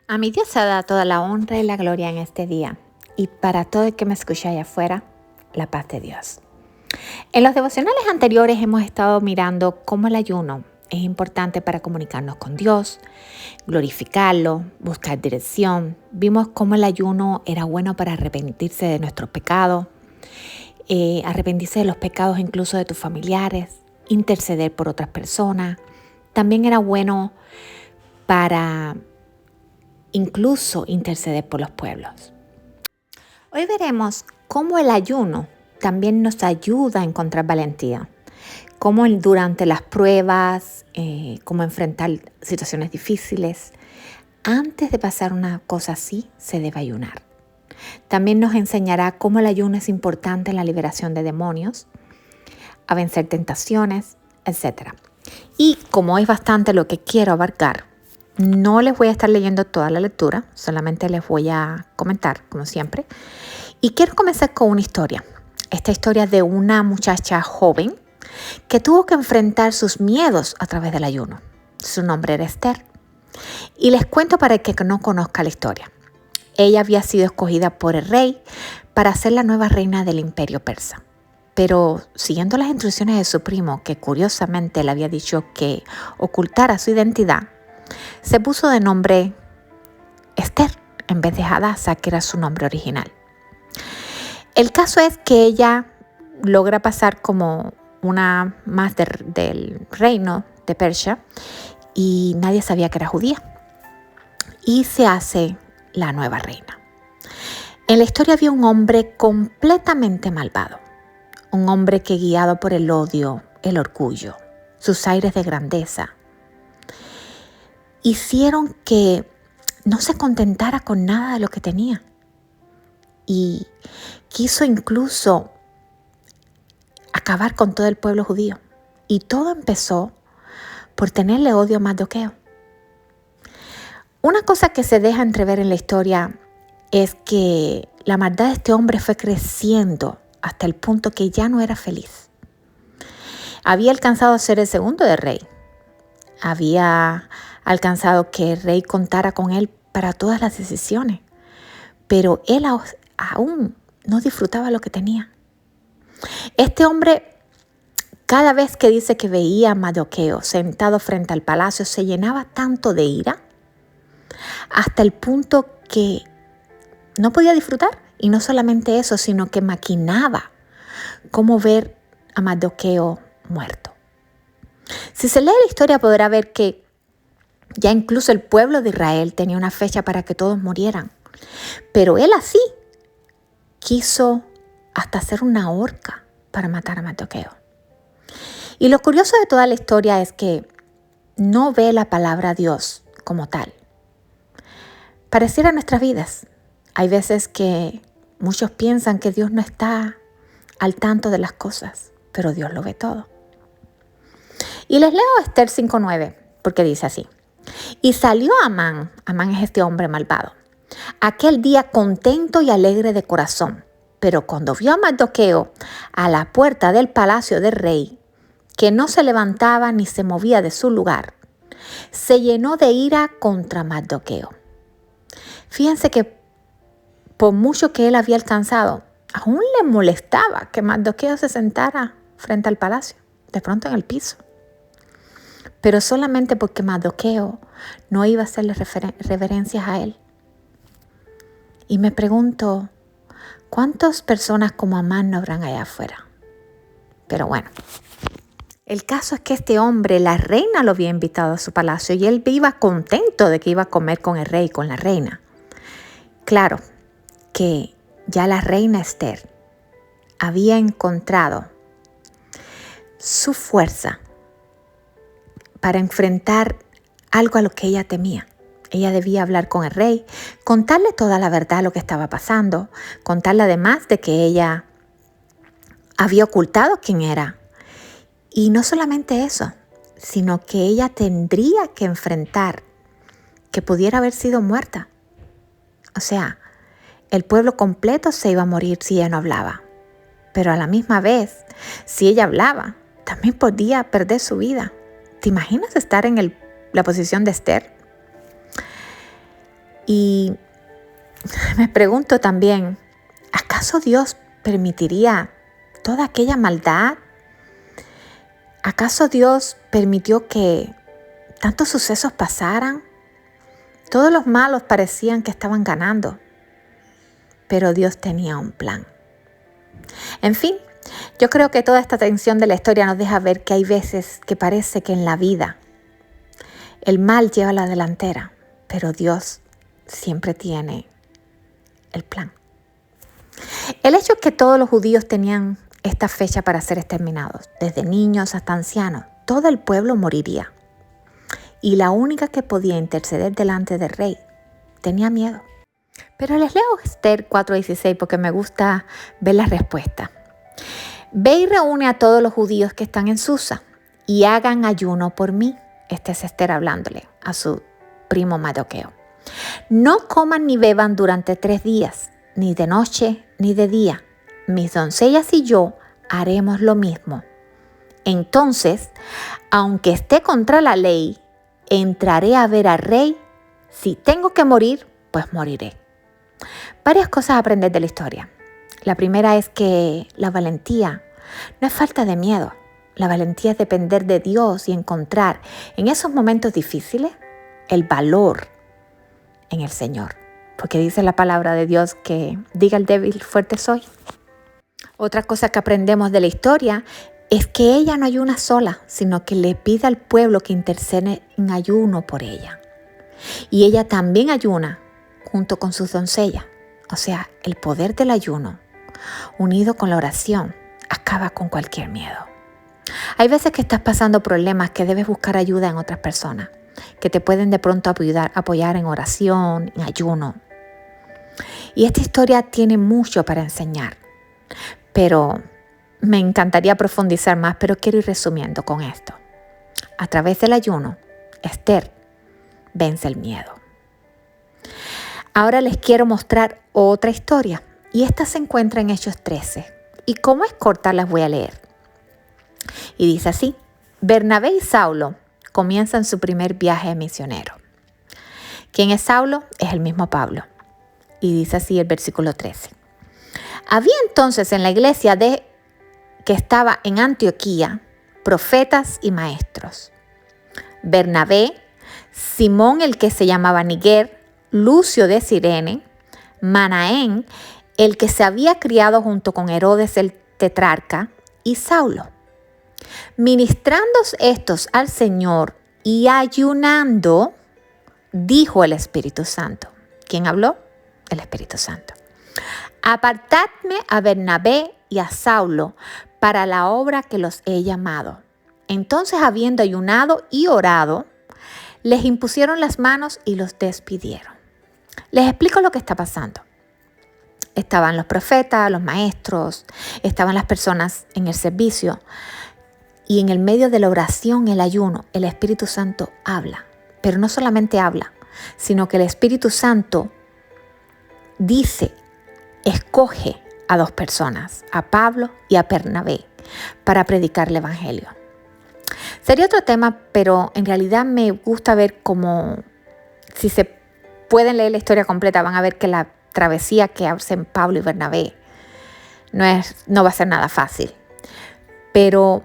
A mi Dios se da toda la honra y la gloria en este día. Y para todo el que me escucha allá afuera, la paz de Dios. En los devocionales anteriores hemos estado mirando cómo el ayuno es importante para comunicarnos con Dios, glorificarlo, buscar dirección. Vimos cómo el ayuno era bueno para arrepentirse de nuestros pecados, arrepentirse de los pecados incluso de tus familiares, interceder por otras personas. También era bueno para incluso interceder por los pueblos. Hoy veremos cómo el ayuno también nos ayuda a encontrar valentía, cómo durante las pruebas, cómo enfrentar situaciones difíciles. Antes de pasar una cosa así, se debe ayunar. También nos enseñará cómo el ayuno es importante en la liberación de demonios, a vencer tentaciones, etc. Y como es bastante lo que quiero abarcar, no les voy a estar leyendo toda la lectura, solamente les voy a comentar, como siempre. Y quiero comenzar con una historia. Esta historia de una muchacha joven que tuvo que enfrentar sus miedos a través del ayuno. Su nombre era Esther. Y les cuento para el que no conozca la historia. Ella había sido escogida por el rey para ser la nueva reina del imperio persa. Pero siguiendo las instrucciones de su primo, que curiosamente le había dicho que ocultara su identidad, se puso de nombre Esther en vez de Hadassah, que era su nombre original. El caso es que ella logra pasar como una más del reino de Persia y nadie sabía que era judía. Y se hace la nueva reina. En la historia había un hombre completamente malvado. Un hombre que, guiado por el odio, el orgullo, sus aires de grandeza, hicieron que no se contentara con nada de lo que tenía. Y quiso incluso acabar con todo el pueblo judío. Y todo empezó por tenerle odio a Mardoqueo. Una cosa que se deja entrever en la historia es que la maldad de este hombre fue creciendo hasta el punto que ya no era feliz. Había alcanzado a ser el segundo del rey. Había alcanzado que el rey contara con él para todas las decisiones. Pero él aún no disfrutaba lo que tenía. Este hombre, cada vez que dice que veía a Mardoqueo sentado frente al palacio, se llenaba tanto de ira hasta el punto que no podía disfrutar. Y no solamente eso, sino que maquinaba cómo ver a Mardoqueo muerto. Si se lee la historia podrá ver que ya incluso el pueblo de Israel tenía una fecha para que todos murieran. Pero él así quiso hasta hacer una horca para matar a Mardoqueo. Y lo curioso de toda la historia es que no ve la palabra Dios como tal. Pareciera en nuestras vidas. Hay veces que muchos piensan que Dios no está al tanto de las cosas, pero Dios lo ve todo. Y les leo Esther 5:9, porque dice así. Y salió Amán es este hombre malvado, aquel día contento y alegre de corazón, pero cuando vio a Mardoqueo a la puerta del palacio del rey, que no se levantaba ni se movía de su lugar, se llenó de ira contra Mardoqueo. Fíjense que por mucho que él había alcanzado, aún le molestaba que Mardoqueo se sentara frente al palacio, de pronto en el piso. Pero solamente porque Mardoqueo no iba a hacerle reverencias a él. Y me pregunto, ¿cuántas personas como Amán no habrán allá afuera? Pero bueno, el caso es que este hombre, la reina lo había invitado a su palacio y él iba contento de que iba a comer con el rey y con la reina. Claro que ya la reina Esther había encontrado su fuerza para enfrentar algo a lo que ella temía. Ella debía hablar con el rey, contarle toda la verdad, lo que estaba pasando, contarle además de que ella había ocultado quién era. Y no solamente eso, sino que ella tendría que enfrentar que pudiera haber sido muerta. O sea, el pueblo completo se iba a morir si ella no hablaba. Pero a la misma vez, si ella hablaba, también podía perder su vida. ¿Te imaginas estar en la posición de Esther? Y me pregunto también, ¿acaso Dios permitiría toda aquella maldad? ¿Acaso Dios permitió que tantos sucesos pasaran? Todos los malos parecían que estaban ganando, pero Dios tenía un plan. En fin, yo creo que toda esta tensión de la historia nos deja ver que hay veces que parece que en la vida el mal lleva la delantera, pero Dios siempre tiene el plan. El hecho es que todos los judíos tenían esta fecha para ser exterminados, desde niños hasta ancianos. Todo el pueblo moriría. Y la única que podía interceder delante del rey tenía miedo. Pero les leo Esther 4:16 porque me gusta ver la respuesta. Ve y reúne a todos los judíos que están en Susa y hagan ayuno por mí. Este es Esther hablándole a su primo Mardoqueo. No coman ni beban durante 3 días, ni de noche ni de día. Mis doncellas y yo haremos lo mismo. Entonces, aunque esté contra la ley, entraré a ver al rey. Si tengo que morir, pues moriré. Varias cosas a aprender de la historia. La primera es que la valentía no es falta de miedo. La valentía es depender de Dios y encontrar en esos momentos difíciles el valor en el Señor. Porque dice la palabra de Dios que diga el débil, fuerte soy. Otra cosa que aprendemos de la historia es que ella no ayuna sola, sino que le pide al pueblo que intercede en ayuno por ella. Y ella también ayuna junto con sus doncellas. O sea, el poder del ayuno, unido con la oración, acaba con cualquier miedo. Hay veces que estás pasando problemas que debes buscar ayuda en otras personas, que te pueden de pronto apoyar en oración, en ayuno. Y esta historia tiene mucho para enseñar, pero me encantaría profundizar más, pero quiero ir resumiendo con esto. A través del ayuno, Esther vence el miedo. Ahora les quiero mostrar otra historia, y esta se encuentra en Hechos 13. Y como es corta, las voy a leer. Y dice así: Bernabé y Saulo comienzan su primer viaje misionero. ¿Quién es Saulo? Es el mismo Pablo. Y dice así el versículo 13. Había entonces en la iglesia que estaba en Antioquía profetas y maestros. Bernabé, Simón el que se llamaba Niger, Lucio de Cirene, Manaén, el que se había criado junto con Herodes el tetrarca, y Saulo. Ministrando estos al Señor y ayunando, dijo el Espíritu Santo. ¿Quién habló? El Espíritu Santo. Apartadme a Bernabé y a Saulo para la obra que los he llamado. Entonces, habiendo ayunado y orado, les impusieron las manos y los despidieron. Les explico lo que está pasando. Estaban los profetas, los maestros, estaban las personas en el servicio. Y en el medio de la oración, el ayuno, el Espíritu Santo habla. Pero no solamente habla, sino que el Espíritu Santo dice, escoge a 2 personas, a Pablo y a Bernabé, para predicar el Evangelio. Sería otro tema, pero en realidad me gusta ver cómo, si se pueden leer la historia completa, van a ver que la travesía que hacen Pablo y Bernabé no va a ser nada fácil. Pero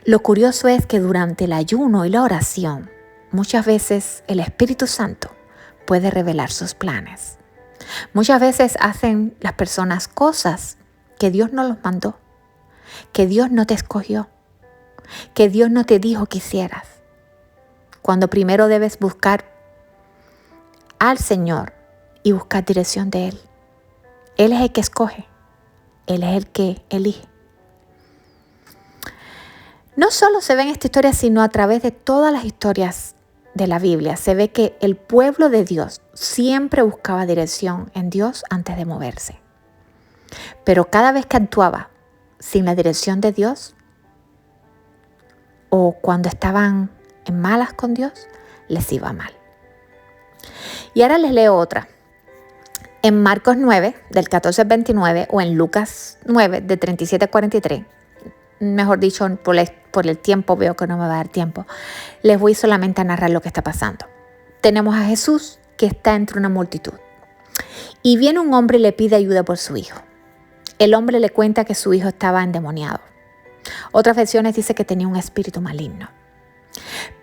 lo curioso es que durante el ayuno y la oración, muchas veces el Espíritu Santo puede revelar sus planes. Muchas veces hacen las personas cosas que Dios no los mandó, que Dios no te escogió, que Dios no te dijo que hicieras. Cuando primero debes buscar al Señor y buscar dirección de Él. Él es el que escoge, Él es el que elige. No solo se ve en esta historia, sino a través de todas las historias de la Biblia. Se ve que el pueblo de Dios siempre buscaba dirección en Dios antes de moverse. Pero cada vez que actuaba sin la dirección de Dios, o cuando estaban en malas con Dios, les iba mal. Y ahora les leo otra. En Marcos 9, del 14 al 29, o en Lucas 9, de 37 al 43, mejor dicho, por el tiempo, veo que no me va a dar tiempo, les voy solamente a narrar lo que está pasando. Tenemos a Jesús que está entre una multitud. Y viene un hombre y le pide ayuda por su hijo. El hombre le cuenta que su hijo estaba endemoniado. Otras versiones dice que tenía un espíritu maligno.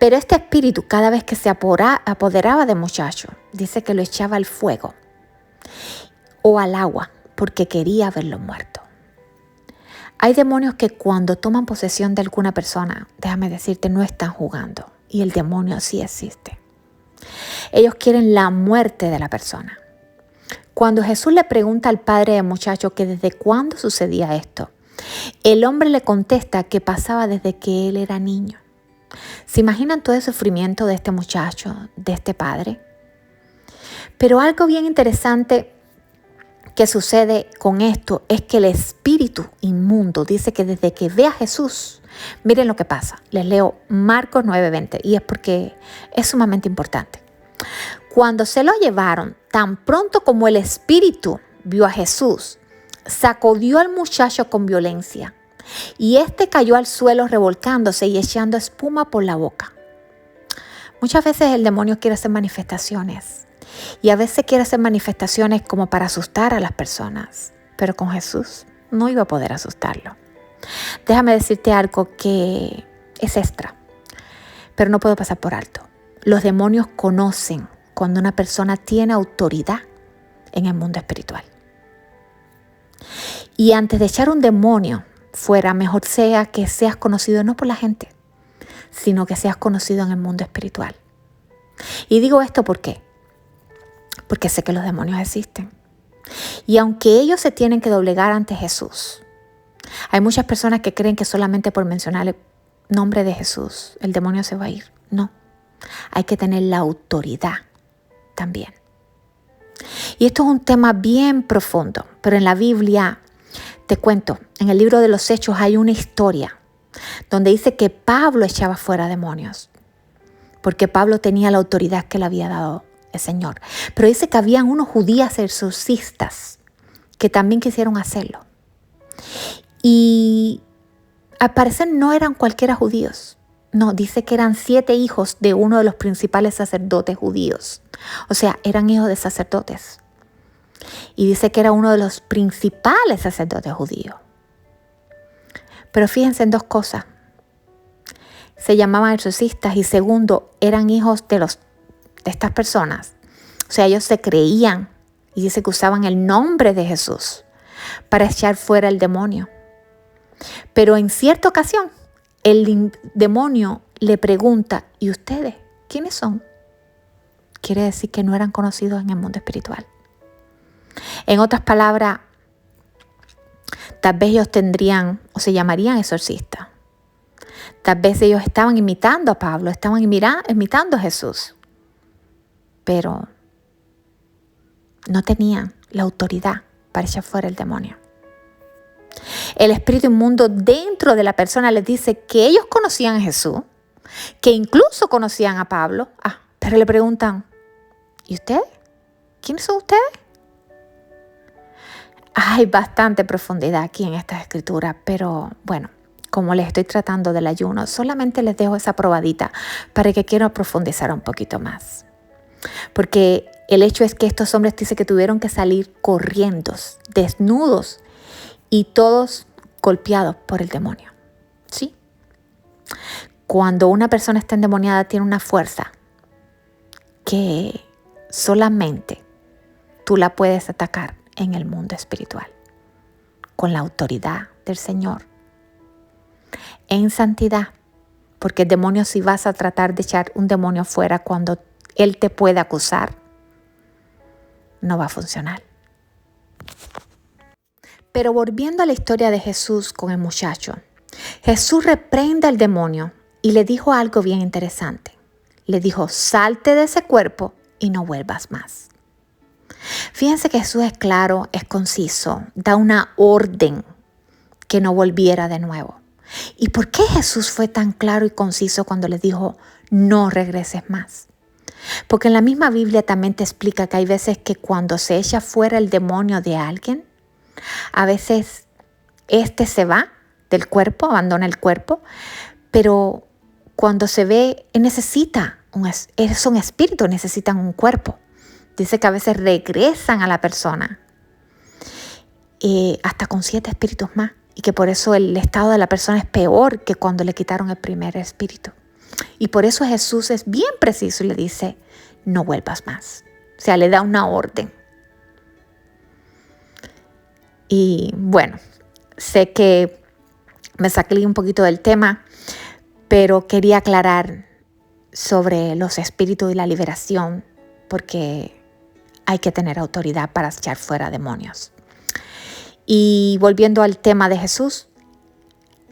Pero este espíritu, cada vez que se apoderaba del muchacho, dice que lo echaba al fuego o al agua porque quería verlo muerto. Hay demonios que cuando toman posesión de alguna persona, déjame decirte, no están jugando. Y el demonio sí existe. Ellos quieren la muerte de la persona. Cuando Jesús le pregunta al padre del muchacho que desde cuándo sucedía esto, el hombre le contesta que pasaba desde que él era niño. ¿Se imaginan todo el sufrimiento de este muchacho, de este padre? Pero algo bien interesante que sucede con esto es que el espíritu inmundo dice que desde que ve a Jesús, miren lo que pasa. Les leo Marcos 9:20 y es porque es sumamente importante. Cuando se lo llevaron, tan pronto como el espíritu vio a Jesús, sacudió al muchacho con violencia y éste cayó al suelo revolcándose y echando espuma por la boca. Muchas veces el demonio quiere hacer manifestaciones y a veces quiere hacer manifestaciones como para asustar a las personas, pero con Jesús no iba a poder asustarlo. Déjame decirte algo que es extra, pero no puedo pasar por alto. Los demonios conocen cuando una persona tiene autoridad en el mundo espiritual. Y antes de echar un demonio fuera, mejor sea que seas conocido no por la gente, sino que seas conocido en el mundo espiritual. Y digo esto ¿por qué? Porque sé que los demonios existen. Y aunque ellos se tienen que doblegar ante Jesús, hay muchas personas que creen que solamente por mencionar el nombre de Jesús el demonio se va a ir. No, hay que tener la autoridad también. Y esto es un tema bien profundo, pero en la Biblia, te cuento, en el libro de los Hechos hay una historia donde dice que Pablo echaba fuera demonios, porque Pablo tenía la autoridad que le había dado el Señor. Pero dice que habían unos judíos exorcistas que también quisieron hacerlo. Y al parecer no eran cualquiera judíos. No, dice que eran 7 hijos de uno de los principales sacerdotes judíos. O sea, eran hijos de sacerdotes. Y dice que era uno de los principales sacerdotes judíos. Pero fíjense en 2 cosas. Se llamaban exorcistas y segundo, eran hijos de estas personas. O sea, ellos se creían y dice que usaban el nombre de Jesús para echar fuera el demonio. Pero en cierta ocasión, el demonio le pregunta, ¿y ustedes quiénes son? Quiere decir que no eran conocidos en el mundo espiritual. En otras palabras, tal vez ellos tendrían o se llamarían exorcistas. Tal vez ellos estaban imitando a Pablo, estaban imitando a Jesús, pero no tenían la autoridad para echar fuera el demonio. El espíritu inmundo dentro de la persona les dice que ellos conocían a Jesús, que incluso conocían a Pablo, pero le preguntan, ¿y ustedes? ¿Quiénes son ustedes? Hay bastante profundidad aquí en estas escrituras, pero bueno, como les estoy tratando del ayuno, solamente les dejo esa probadita para que quiero profundizar un poquito más. Porque el hecho es que estos hombres dicen que tuvieron que salir corriendo, desnudos y todos golpeados por el demonio. ¿Sí? Cuando una persona está endemoniada tiene una fuerza que solamente tú la puedes atacar en el mundo espiritual, con la autoridad del Señor, en santidad, porque el demonio, si vas a tratar de echar un demonio fuera cuando él te puede acusar, no va a funcionar. Pero volviendo a la historia de Jesús con el muchacho, Jesús reprende al demonio y le dijo algo bien interesante. Le dijo, salte de ese cuerpo y no vuelvas más. Fíjense que Jesús es claro, es conciso, da una orden que no volviera de nuevo. ¿Y por qué Jesús fue tan claro y conciso cuando le dijo, no regreses más? Porque en la misma Biblia también te explica que hay veces que cuando se echa fuera el demonio de alguien, a veces se va del cuerpo, abandona el cuerpo, pero cuando se ve, necesita, son espíritus, necesitan un cuerpo. Dice que a veces regresan a la persona hasta con 7 espíritus más, y que por eso el estado de la persona es peor que cuando le quitaron el primer espíritu. Y por eso Jesús es bien preciso y le dice, no vuelvas más. O sea, le da una orden. Y bueno, sé que me saqué un poquito del tema, pero quería aclarar sobre los espíritus y la liberación, porque hay que tener autoridad para echar fuera demonios. Y volviendo al tema de Jesús,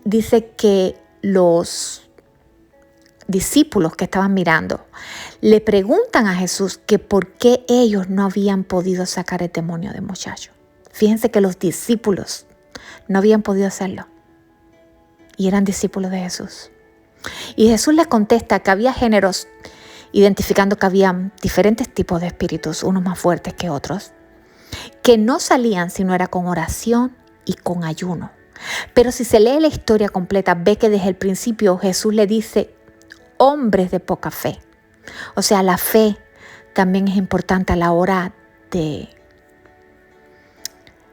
dice que los discípulos que estaban mirando le preguntan a Jesús que por qué ellos no habían podido sacar el demonio del muchacho. Fíjense que los discípulos no habían podido hacerlo y eran discípulos de Jesús. Y Jesús les contesta que había géneros, identificando que había diferentes tipos de espíritus, unos más fuertes que otros, que no salían si no era con oración y con ayuno. Pero si se lee la historia completa, ve que desde el principio Jesús le dice, hombres de poca fe. O sea, la fe también es importante a la hora de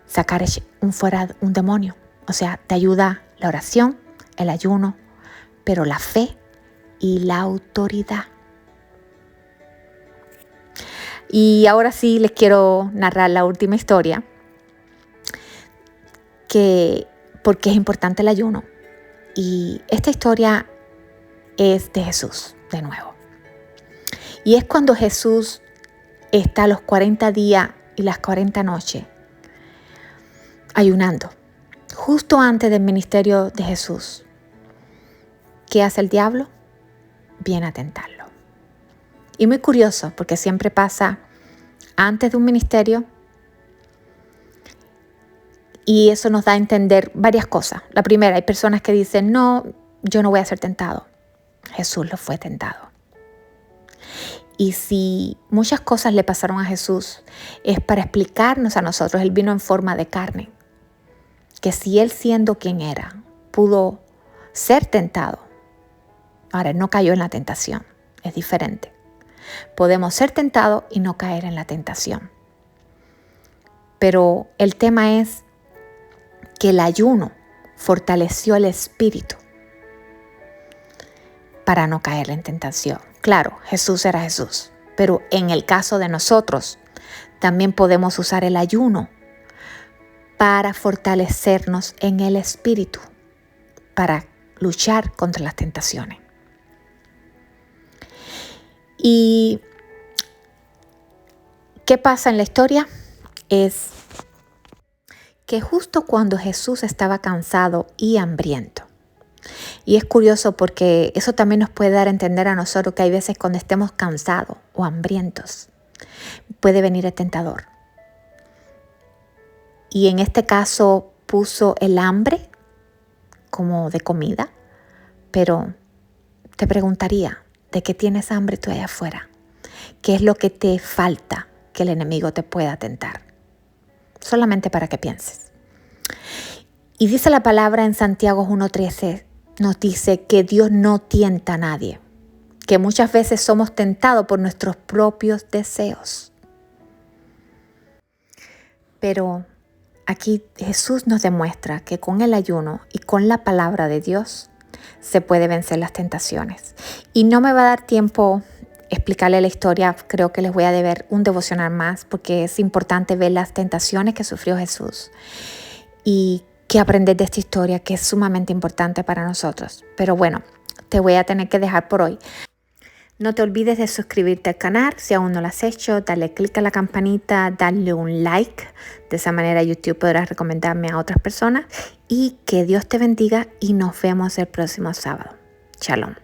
sacar fuera un demonio. O sea, te ayuda la oración, el ayuno, pero la fe y la autoridad. Y ahora sí les quiero narrar la última historia, porque es importante el ayuno. Y esta historia es de Jesús, de nuevo. Y es cuando Jesús está los 40 días y las 40 noches ayunando, justo antes del ministerio de Jesús. ¿Qué hace el diablo? Viene a tentarlo. Y muy curioso, porque siempre pasa antes de un ministerio, y eso nos da a entender varias cosas. La primera, hay personas que dicen, no, yo no voy a ser tentado. Jesús lo fue tentado. Y si muchas cosas le pasaron a Jesús, es para explicarnos a nosotros. Él vino en forma de carne. Que si Él, siendo quien era, pudo ser tentado. Ahora, Él no cayó en la tentación. Es diferente. Podemos ser tentados y no caer en la tentación. Pero el tema es que el ayuno fortaleció el espíritu para no caer en tentación. Claro, Jesús era Jesús, pero en el caso de nosotros, también podemos usar el ayuno para fortalecernos en el espíritu, para luchar contra las tentaciones. ¿Y qué pasa en la historia? Es que justo cuando Jesús estaba cansado y hambriento, y es curioso porque eso también nos puede dar a entender a nosotros que hay veces cuando estemos cansados o hambrientos, puede venir el tentador. Y en este caso puso el hambre como de comida, pero te preguntaría, ¿de qué tienes hambre tú allá afuera? ¿Qué es lo que te falta que el enemigo te pueda tentar? Solamente para que pienses. Y dice la palabra en Santiago 1:13, nos dice que Dios no tienta a nadie, que muchas veces somos tentados por nuestros propios deseos. Pero aquí Jesús nos demuestra que con el ayuno y con la palabra de Dios se puede vencer las tentaciones. Y no me va a dar tiempo explicarle la historia, creo que les voy a deber un devocional más porque es importante ver las tentaciones que sufrió Jesús y que aprender de esta historia que es sumamente importante para nosotros. Pero bueno, te voy a tener que dejar por hoy. No te olvides de suscribirte al canal si aún no lo has hecho, darle clic a la campanita, darle un like. De esa manera YouTube podrá recomendarme a otras personas y que Dios te bendiga y nos vemos el próximo sábado. Shalom.